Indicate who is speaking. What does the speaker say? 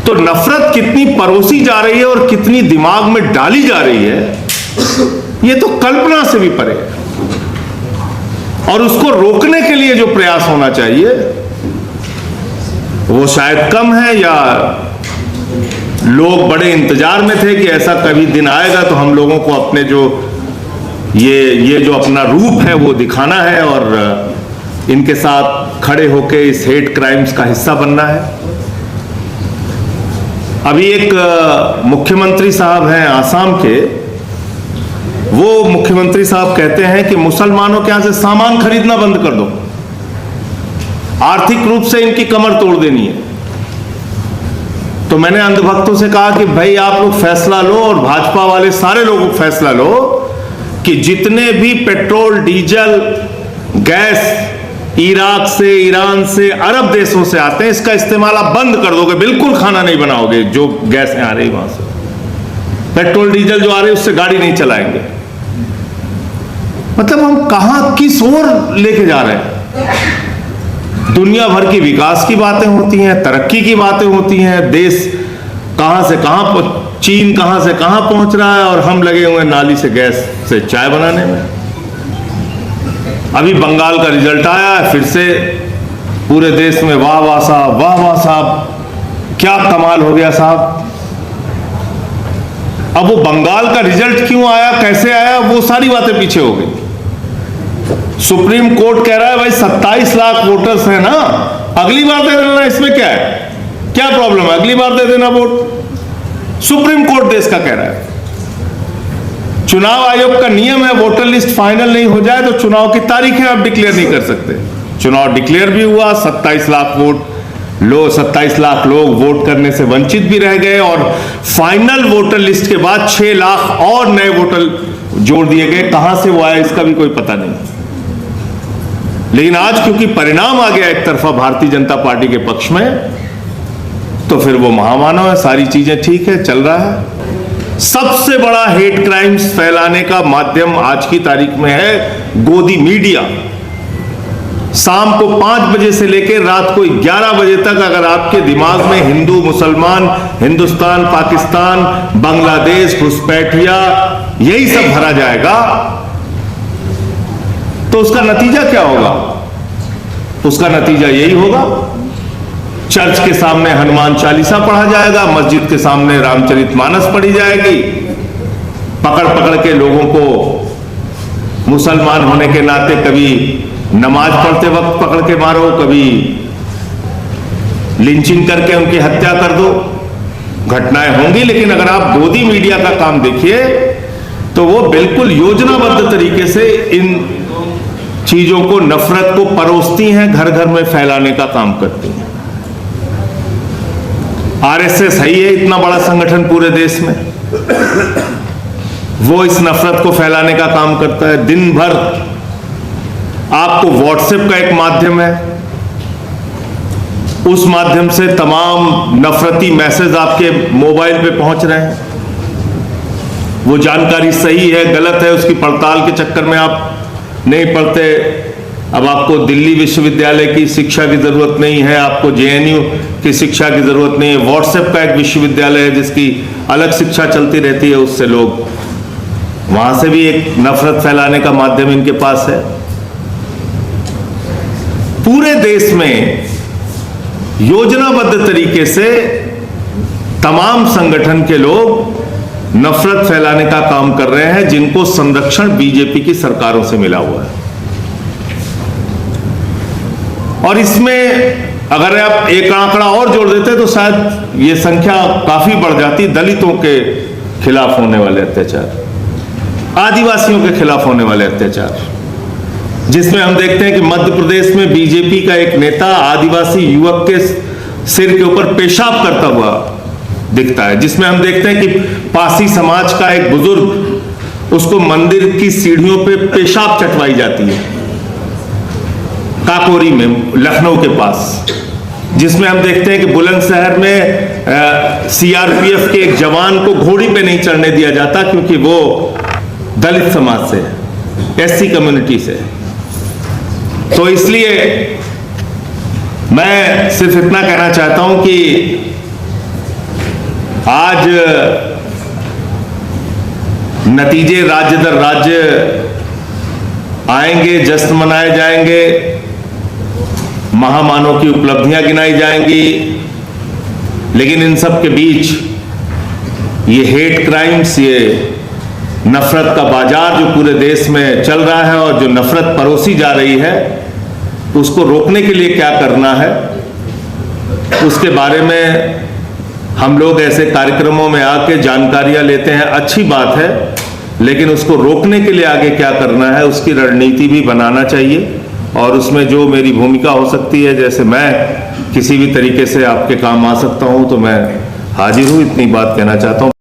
Speaker 1: तो नफरत कितनी परोसी जा रही है और कितनी दिमाग में डाली जा रही है, यह तो कल्पना से भी परे है। और उसको रोकने के लिए जो प्रयास होना चाहिए वो शायद कम है, या लोग बड़े इंतजार में थे कि ऐसा कभी दिन आएगा तो हम लोगों को अपने जो ये जो अपना रूप है वो दिखाना है और इनके साथ खड़े होकर इस हेट क्राइम्स का हिस्सा बनना है। अभी एक मुख्यमंत्री साहब हैं आसाम के, वो मुख्यमंत्री साहब कहते हैं कि मुसलमानों के यहां से सामान खरीदना बंद कर दो, आर्थिक रूप से इनकी कमर तोड़ देनी है। तो मैंने अंधभक्तों से कहा कि भाई आप लोग फैसला लो, और भाजपा वाले सारे लोग फैसला लो कि जितने भी पेट्रोल, डीजल, गैस इराक से, ईरान से, अरब देशों से आते हैं, इसका इस्तेमाल आप बंद कर दोगे, बिल्कुल खाना नहीं बनाओगे। जो गैस आ रही वहां से, पेट्रोल डीजल जो आ रहे उससे गाड़ी नहीं चलाएंगे। मतलब हम कहां किस ओर लेके जा रहे हैं? दुनिया भर की विकास की बातें होती हैं, तरक्की की बातें होती हैं, देश कहां से कहां, चीन कहां से कहां पहुंच रहा है, और हम लगे हुए नाली से गैस से चाय बनाने में। अभी बंगाल का रिजल्ट आया है, फिर से पूरे देश में वाह वाह साहब, वाह वाह साहब, क्या कमाल हो गया साहब। अब वो बंगाल का रिजल्ट क्यों आया, कैसे आया, वो सारी बातें पीछे हो गई। सुप्रीम कोर्ट कह रहा है भाई 27 लाख वोटर्स हैं ना, अगली बार दे देना, इसमें क्या है, क्या प्रॉब्लम है, अगली बार दे देना वोट। सुप्रीम कोर्ट देश का कह रहा है। चुनाव आयोग का नियम है वोटर लिस्ट फाइनल नहीं हो जाए तो चुनाव की तारीखें आप डिक्लेयर नहीं कर सकते। चुनाव डिक्लेयर भी हुआ, 27 लाख वोट 27 लाख लोग वोट करने से वंचित भी रह गए, और फाइनल वोटर लिस्ट के बाद 6 लाख और नए वोटर जोड़ दिए गए। कहां से वो आया इसका भी कोई पता नहीं। लेकिन आज क्योंकि परिणाम आ गया एक तरफा भारतीय जनता पार्टी के पक्ष में, तो फिर वो महामानव है, सारी चीजें ठीक है, चल रहा है। सबसे बड़ा हेट क्राइम्स फैलाने का माध्यम आज की तारीख में है गोदी मीडिया। शाम को 5 बजे से लेकर रात को 11 बजे तक अगर आपके दिमाग में हिंदू, मुसलमान, हिंदुस्तान, पाकिस्तान, बांग्लादेश, घुसपैठिया यही सब भरा जाएगा, तो उसका नतीजा क्या होगा? उसका नतीजा यही होगा, चर्च के सामने हनुमान चालीसा पढ़ा जाएगा, मस्जिद के सामने रामचरितमानस पढ़ी जाएगी, पकड़ पकड़ के लोगों को मुसलमान होने के नाते कभी नमाज पढ़ते वक्त पकड़ के मारो, कभी लिंचिंग करके उनकी हत्या कर दो। घटनाएं होंगी, लेकिन अगर आप गोदी मीडिया का काम देखिए तो वो बिल्कुल योजनाबद्ध तरीके से इन चीजों को, नफरत को परोसती हैं, घर घर में फैलाने का काम करती हैं। आरएसएस है ही है इतना बड़ा संगठन पूरे देश में, वो इस नफरत को फैलाने का काम करता है। दिन भर आपको व्हाट्सएप का एक माध्यम है, उस माध्यम से तमाम नफरती मैसेज आपके मोबाइल पे पहुंच रहे हैं। वो जानकारी सही है गलत है उसकी पड़ताल के चक्कर में आप नहीं पढ़ते। अब आपको दिल्ली विश्वविद्यालय की शिक्षा की जरूरत नहीं है, आपको जेएनयू की शिक्षा की जरूरत नहीं है। व्हाट्सएप का एक विश्वविद्यालय है जिसकी अलग शिक्षा चलती रहती है, उससे लोग वहां से भी एक नफरत फैलाने का माध्यम इनके पास है। पूरे देश में योजनाबद्ध तरीके से तमाम संगठन के लोग नफरत फैलाने का काम कर रहे हैं, जिनको संरक्षण बीजेपी की सरकारों से मिला हुआ है। और इसमें अगर आप एक आंकड़ा और जोड़ देते तो शायद ये संख्या काफी बढ़ जाती। दलितों के खिलाफ होने वाले अत्याचार, आदिवासियों के खिलाफ होने वाले अत्याचार, जिसमें हम देखते हैं कि मध्य प्रदेश में बीजेपी का एक नेता आदिवासी युवक के सिर के ऊपर पेशाब करता हुआ दिखता है, जिसमें हम देखते हैं कि पासी समाज का एक बुजुर्ग, उसको मंदिर की सीढ़ियों पे पेशाब चटवाई जाती है काकोरी में, लखनऊ के पास, जिसमें हम देखते हैं कि बुलंदशहर में सीआरपीएफ के एक जवान को घोड़ी पे नहीं चढ़ने दिया जाता क्योंकि वो दलित समाज से है, एससी कम्युनिटी से। तो इसलिए मैं सिर्फ इतना कहना चाहता हूं कि आज नतीजे राज्य दर राज्य आएंगे, जश्न मनाए जाएंगे, महामानव की उपलब्धियां गिनाई जाएंगी, लेकिन इन सब के बीच ये हेट क्राइम्स, ये नफरत का बाजार जो पूरे देश में चल रहा है और जो नफरत परोसी जा रही है, उसको रोकने के लिए क्या करना है, उसके बारे में हम लोग ऐसे कार्यक्रमों में आके जानकारियां लेते हैं, अच्छी बात है, लेकिन उसको रोकने के लिए आगे क्या करना है उसकी रणनीति भी बनाना चाहिए। और उसमें जो मेरी भूमिका हो सकती है, जैसे मैं किसी भी तरीके से आपके काम आ सकता हूं तो मैं हाजिर हूं, इतनी बात कहना चाहता हूं।